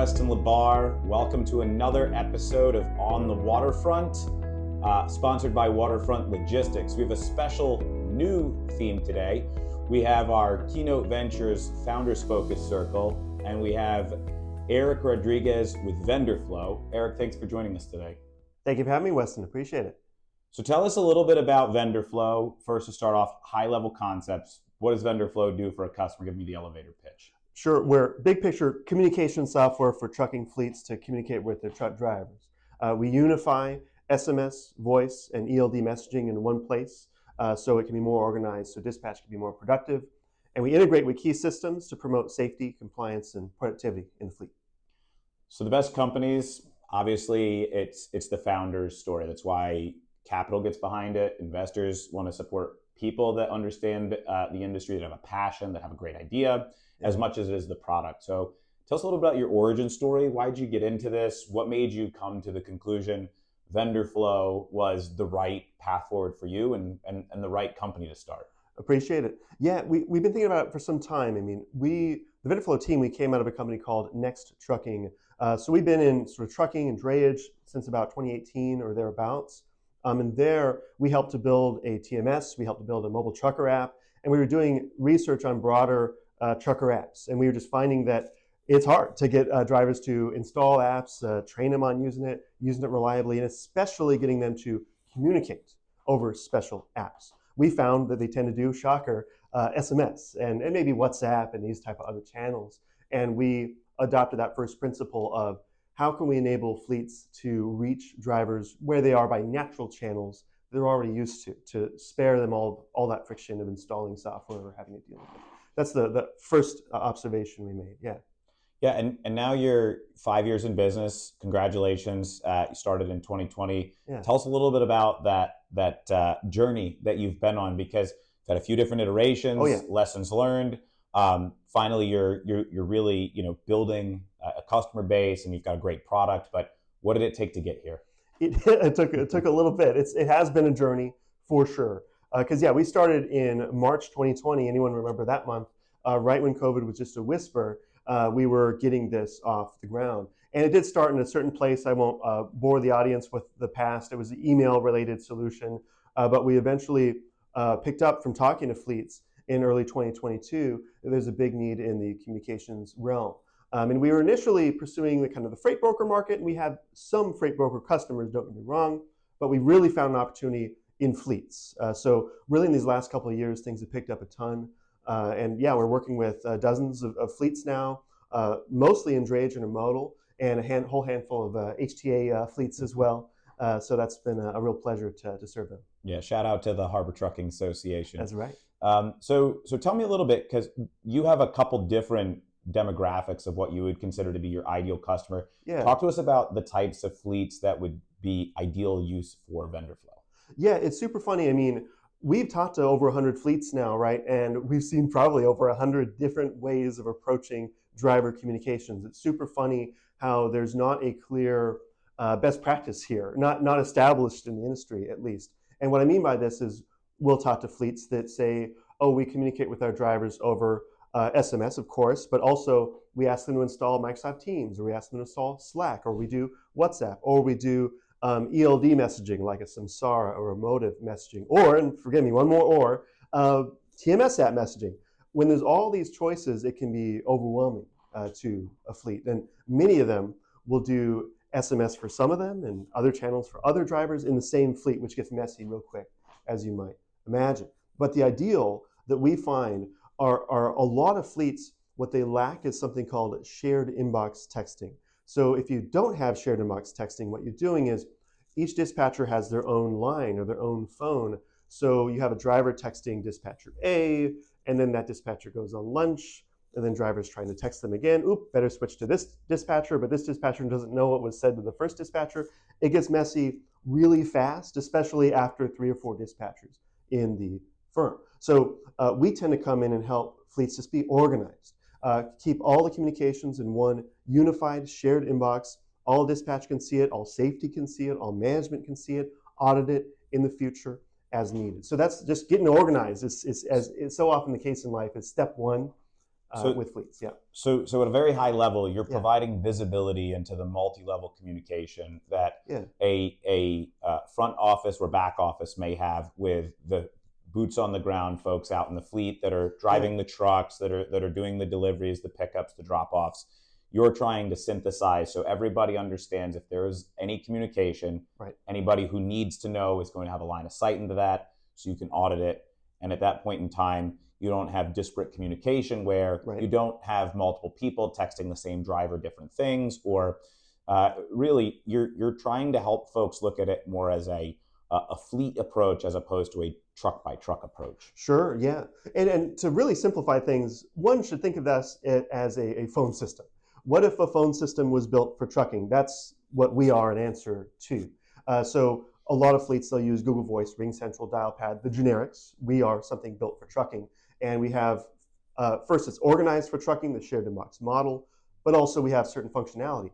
Weston, LaBar. Welcome to another episode of On the Waterfront, sponsored by Waterfront Logistics. We have a special new theme today. We have our Keynote Ventures Founders Focus Circle, and we have Eric Rodriguez with Vendor Flow. Eric, thanks for joining us today. Thank you for having me, Weston. Appreciate it. So tell us a little bit about Vendor Flow. First, to start off, high-level concepts. What does Vendor Flow do for a customer? Give me the elevator pitch. Sure, we're big picture communication software for trucking fleets to communicate with their truck drivers. We unify SMS, voice, and ELD messaging in one place so it can be more organized, so dispatch can be more productive. And we integrate with key systems to promote safety, compliance, and productivity in the fleet. So the best companies, obviously, it's the founder's story. That's why capital gets behind it. Investors want to support people that understand the industry, that have a passion, that have a great idea, as much as it is the product. So tell us a little about your origin story. Why did you get into this? What made you come to the conclusion Vendor Flow was the right path forward for you and the right company to start? Appreciate it. Yeah, we've been thinking about it for some time. I mean, the Vendor Flow team, we came out of a company called Next Trucking. So we've been in sort of trucking and drayage since about 2018 or thereabouts. And there, we helped to build a TMS, we helped to build a mobile trucker app, and we were doing research on broader trucker apps. And we were just finding that it's hard to get drivers to install apps, train them on using it reliably, and especially getting them to communicate over special apps. We found that they tend to do, shocker, SMS and maybe WhatsApp and these type of other channels. And we adopted that first principle of how can we enable fleets to reach drivers where they are by natural channels they're already used to spare them all that friction of installing software or having to deal with it. That's the first observation we made, yeah. Yeah, and now you're 5 years in business. Congratulations. You started in 2020. Yeah. Tell us a little bit about that journey that you've been on, because you've had a few different iterations, lessons learned. Finally, you're really building a customer base, and you've got a great product. But what did it take to get here? It took a little bit. It has been a journey for sure. Because we started in March 2020. Anyone remember that month? Right when COVID was just a whisper, we were getting this off the ground. And it did start in a certain place. I won't bore the audience with the past. It was an email-related solution, but we eventually picked up from talking to fleets in early 2022 that there's a big need in the communications realm. And we were initially pursuing the freight broker market, and we had some freight broker customers, don't get me wrong, but we really found an opportunity in fleets. So really in these last couple of years, things have picked up a ton. We're working with dozens of fleets now, mostly in drayage and intermodal, and a whole handful of HTA fleets as well. So that's been a real pleasure to serve them. Yeah, shout out to the Harbor Trucking Association. That's right. So tell me a little bit, because you have a couple different demographics of what you would consider to be your ideal customer. Yeah. Talk to us about the types of fleets that would be ideal use for Vendor Flow. Yeah, it's super funny. I mean, we've talked to over 100 fleets now, right? And we've seen probably over 100 different ways of approaching driver communications. It's super funny how there's not a clear best practice here, not established in the industry at least. And what I mean by this is we'll talk to fleets that say, oh, we communicate with our drivers over SMS, of course, but also we ask them to install Microsoft Teams, or we ask them to install Slack, or we do WhatsApp, or we do ELD messaging like a Samsara or Emotive messaging, or, and forgive me, one more, TMS app messaging. When there's all these choices, it can be overwhelming to a fleet. And many of them will do SMS for some of them and other channels for other drivers in the same fleet, which gets messy real quick, as you might imagine. But the ideal that we find are a lot of fleets, what they lack is something called shared inbox texting. So if you don't have shared inbox texting, what you're doing is each dispatcher has their own line or their own phone. So you have a driver texting dispatcher A, and then that dispatcher goes on lunch, and then driver's trying to text them again. Oop, better switch to this dispatcher, but this dispatcher doesn't know what was said to the first dispatcher. It gets messy really fast, especially after 3 or 4 dispatchers in the firm. So we tend to come in and help fleets just be organized. Keep all the communications in one unified shared inbox. All dispatch can see it, all safety can see it, all management can see it, audit it in the future as needed. So that's just getting organized. It's so often the case in life, is step one So, with fleets. Yeah. so at a very high level, you're Yeah. providing visibility into the multi-level communication that Yeah. a front office or back office may have with the boots on the ground folks out in the fleet that are Yeah. driving the trucks, that are doing the deliveries, the pickups, the drop-offs. You're trying to synthesize so everybody understands if there is any communication, Right. anybody who needs to know is going to have a line of sight into that, so you can audit it. And at that point in time, you don't have disparate communication where Right. you don't have multiple people texting the same driver different things, or really you're trying to help folks look at it more as a fleet approach as opposed to a truck by truck approach. Sure, yeah. And to really simplify things, one should think of this as a phone system. What if a phone system was built for trucking? That's what we are an answer to. So a lot of fleets, they'll use Google Voice, RingCentral, Dialpad, the generics. We are something built for trucking. And we have, first, it's organized for trucking, the shared inbox model, but also we have certain functionality.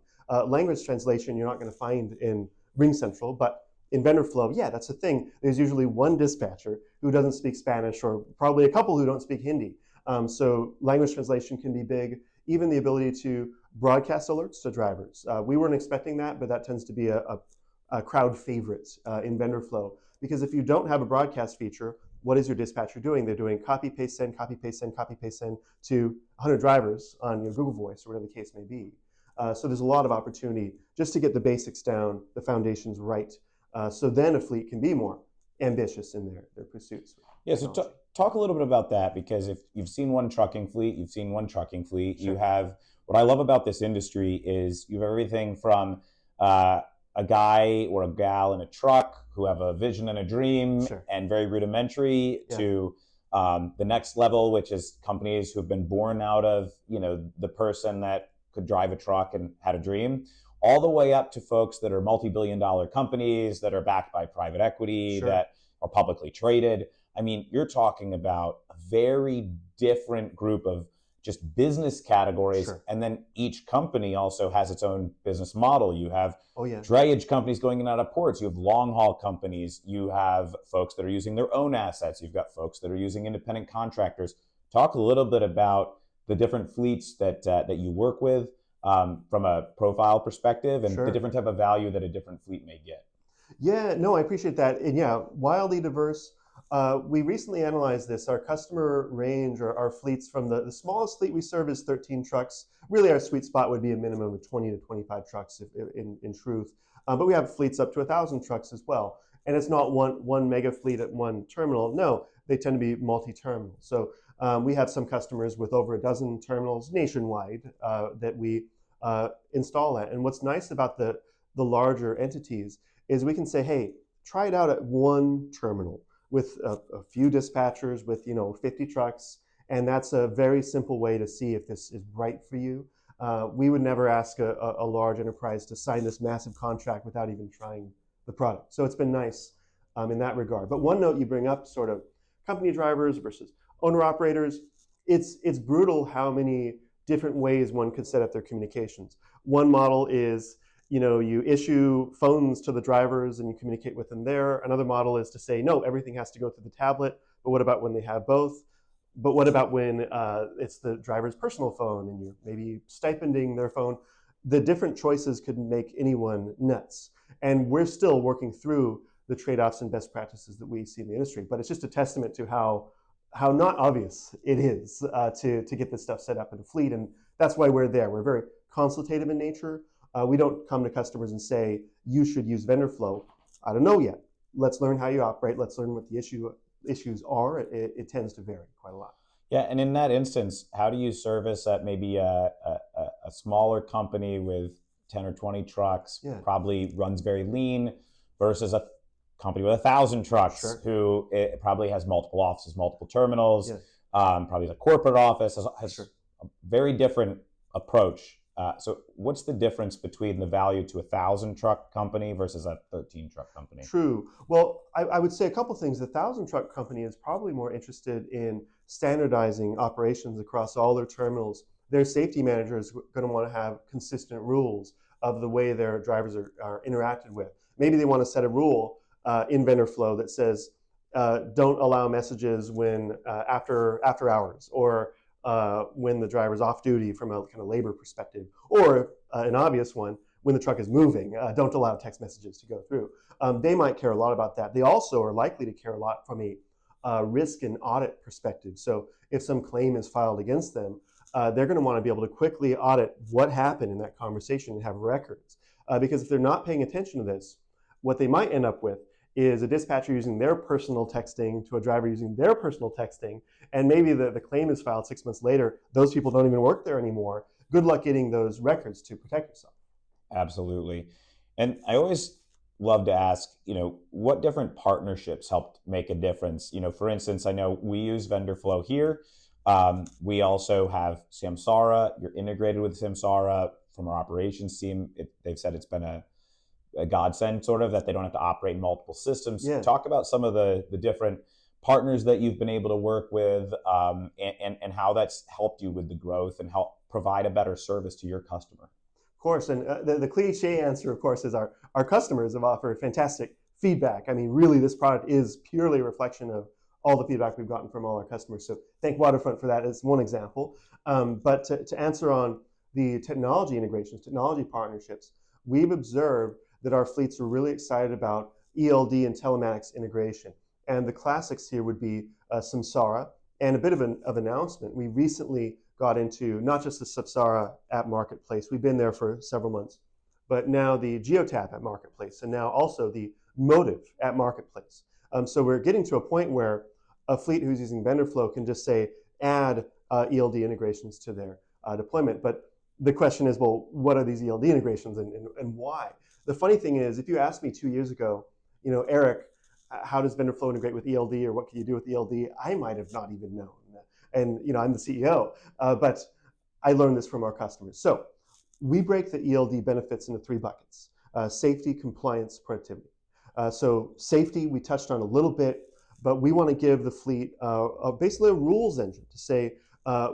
Language translation you're not going to find in RingCentral, but in vendor flow, yeah, that's the thing. There's usually one dispatcher who doesn't speak Spanish, or probably a couple who don't speak Hindi. So language translation can be big. Even the ability to broadcast alerts to drivers. We weren't expecting that, but that tends to be a crowd favorite in vendor flow. Because if you don't have a broadcast feature, what is your dispatcher doing? They're doing copy, paste, send, copy, paste, send, copy, paste, send to 100 drivers on your Google Voice or whatever the case may be. So there's a lot of opportunity just to get the basics down, the foundations right. So then a fleet can be more ambitious in their pursuits. Yeah, so talk a little bit about that, because if you've seen one trucking fleet, you've seen one trucking fleet. Sure. You have, what I love about this industry is you have everything from a guy or a gal in a truck who have a vision and a dream, Sure. and very rudimentary, to the next level, which is companies who have been born out of, the person that could drive a truck and had a dream, all the way up to folks that are multi-billion-dollar companies that are backed by private equity, Sure. that are publicly traded. I mean, you're talking about a very different group of just business categories. Sure. And then each company also has its own business model. You have yeah. drayage companies going in and out of ports. You have long haul companies. You have folks that are using their own assets. You've got folks that are using independent contractors. Talk a little bit about the different fleets that you work with from a profile perspective, and Sure. the different type of value that a different fleet may get. Yeah, no, I appreciate that. And yeah, wildly diverse. We recently analyzed this. Our customer range, or our fleets, from the smallest fleet we serve is 13 trucks. Really, our sweet spot would be a minimum of 20 to 25 trucks in truth. But we have fleets up to 1,000 trucks as well. And it's not one mega fleet at one terminal. No, they tend to be multi-terminal. So we have some customers with over a dozen terminals nationwide that we install at. And what's nice about the larger entities is we can say, hey, try it out at one terminal with a few dispatchers, with 50 trucks, and that's a very simple way to see if this is right for you. We would never ask a large enterprise to sign this massive contract without even trying the product. So it's been nice in that regard. But one note you bring up, sort of company drivers versus owner operators, it's brutal how many different ways one could set up their communications. One model is, you issue phones to the drivers and you communicate with them there. Another model is to say, no, everything has to go through the tablet. But what about when they have both? But what about when it's the driver's personal phone and you're maybe stipending their phone? The different choices could make anyone nuts. And we're still working through the trade-offs and best practices that we see in the industry. But it's just a testament to how not obvious it is to get this stuff set up in a fleet. And that's why we're there. We're very consultative in nature. We don't come to customers and say, you should use vendor flow. I don't know yet. Let's learn how you operate. Let's learn what the issues are. It tends to vary quite a lot. Yeah, and in that instance, how do you service at maybe a smaller company with 10 or 20 trucks, probably runs very lean, versus a company with 1,000 trucks, Sure. who it probably has multiple offices, multiple terminals, Yeah. Probably has a corporate office, has Sure. a very different approach. So what's the difference between the value to 1,000 truck company versus a 13 truck company? True. Well, I would say a couple things. The 1,000 truck company is probably more interested in standardizing operations across all their terminals. Their safety manager is going to want to have consistent rules of the way their drivers are interacted with. Maybe they want to set a rule in vendor flow that says, don't allow messages when after hours, or when the driver's off duty from a kind of labor perspective, or an obvious one, when the truck is moving, don't allow text messages to go through. They might care a lot about that. They also are likely to care a lot from a risk and audit perspective. So if some claim is filed against them, they're going to want to be able to quickly audit what happened in that conversation and have records. Because if they're not paying attention to this, what they might end up with is a dispatcher using their personal texting to a driver using their personal texting, and maybe the claim is filed 6 months later. Those people don't even work there anymore. Good luck getting those records to protect yourself. Absolutely. And I always love to ask, what different partnerships helped make a difference? For instance, I know we use Vendor Flow here. We also have Samsara. You're integrated with Samsara from our operations team. They've said it's been a godsend, sort of, that they don't have to operate multiple systems. Yeah. Talk about some of the different partners that you've been able to work with, and how that's helped you with the growth and help provide a better service to your customer. Of course, and the cliche answer, of course, is our customers have offered fantastic feedback. I mean, really, this product is purely a reflection of all the feedback we've gotten from all our customers. So thank Waterfront for that as one example. But to answer on the technology integrations, technology partnerships, we've observed that our fleets are really excited about ELD and telematics integration. And the classics here would be Samsara, and a bit of an announcement. We recently got into not just the Samsara app marketplace, we've been there for several months, but now the Geotab app marketplace, and now also the Motive app marketplace. So we're getting to a point where a fleet who's using Vendor Flow can just say, add ELD integrations to their deployment. But the question is, well, what are these ELD integrations and why? The funny thing is, if you asked me 2 years ago, Eric, how does Vendor Flow integrate with ELD, or what can you do with ELD? I might have not even known. And I'm the CEO, but I learned this from our customers. So we break the ELD benefits into 3 buckets: safety, compliance, productivity. So safety, we touched on a little bit, but we want to give the fleet basically a rules engine to say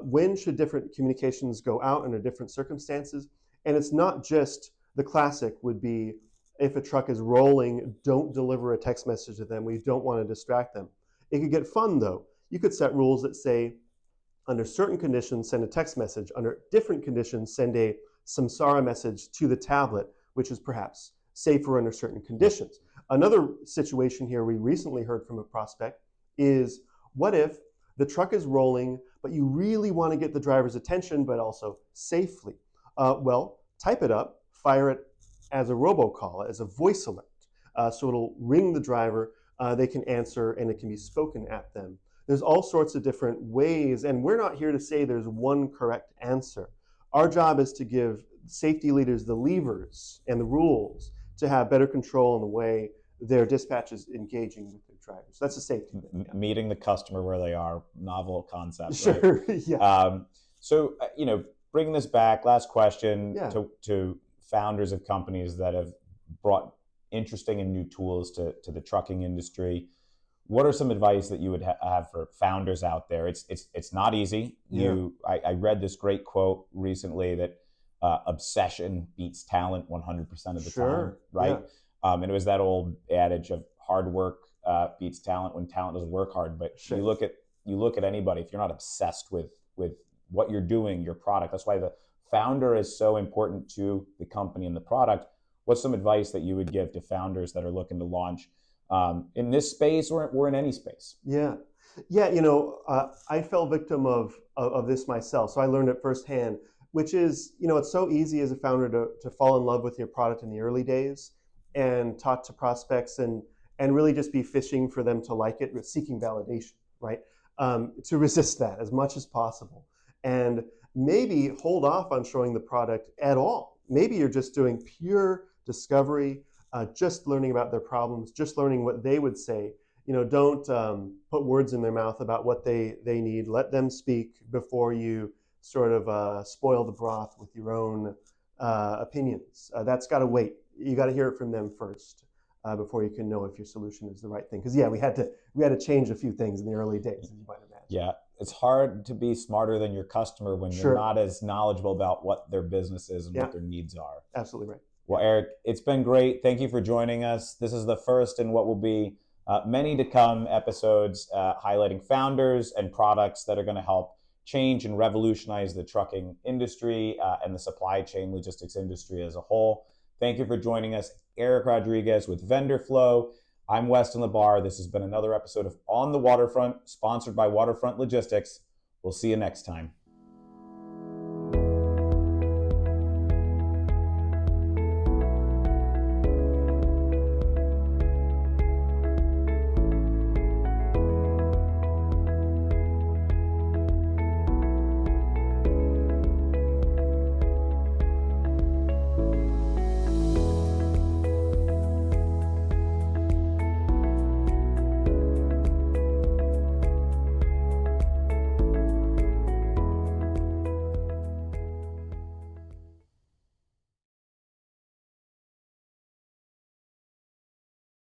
when should different communications go out under different circumstances. And it's not just the classic would be, if a truck is rolling, don't deliver a text message to them. We don't want to distract them. It could get fun, though. You could set rules that say, under certain conditions, send a text message. Under different conditions, send a Samsara message to the tablet, which is perhaps safer under certain conditions. Another situation here we recently heard from a prospect is, what if the truck is rolling, but you really want to get the driver's attention, but also safely? Well, type it up, fire it as a robocall, as a voice alert. So it'll ring the driver, they can answer, and it can be spoken at them. There's all sorts of different ways, and we're not here to say there's one correct answer. Our job is to give safety leaders the levers and the rules to have better control in the way their dispatch is engaging with their drivers. That's a safety thing. Yeah. Meeting the customer where they are, novel concept. Sure, right? Yeah. So, bringing this back, last question Yeah. to founders of companies that have brought interesting and new tools to the trucking industry. What are some advice that you would have for founders out there? It's not easy. Yeah. I read this great quote recently that obsession beats talent 100% of the time, right? Yeah. And it was that old adage of hard work beats talent when talent doesn't work hard. But Sure. you look at anybody, if you're not obsessed with what you're doing, your product. That's why the founder is so important to the company and the product. What's some advice that you would give to founders that are looking to launch in this space or in any space? Yeah. I fell victim of this myself, so I learned it firsthand, which is, it's so easy as a founder to fall in love with your product in the early days and talk to prospects and really just be fishing for them to like it, seeking validation, right? To resist that as much as possible. And maybe hold off on showing the product at all. Maybe you're just doing pure discovery, just learning about their problems, just learning what they would say. Don't put words in their mouth about what they need. Let them speak before you sort of spoil the broth with your own opinions. That's got to wait. You got to hear it from them first before you can know if your solution is the right thing. Because we had to change a few things in the early days, as you might imagine. Yeah, it's hard to be smarter than your customer when Sure. you're not as knowledgeable about what their business is and what their needs are. Absolutely right. Well, Eric, it's been great. Thank you for joining us. This is the first in what will be many to come episodes highlighting founders and products that are going to help change and revolutionize the trucking industry and the supply chain logistics industry as a whole. Thank you for joining us. Eric Rodriguez with Vendor Flow. I'm Weston LaBar. This has been another episode of On the Waterfront, sponsored by Waterfront Logistics. We'll see you next time.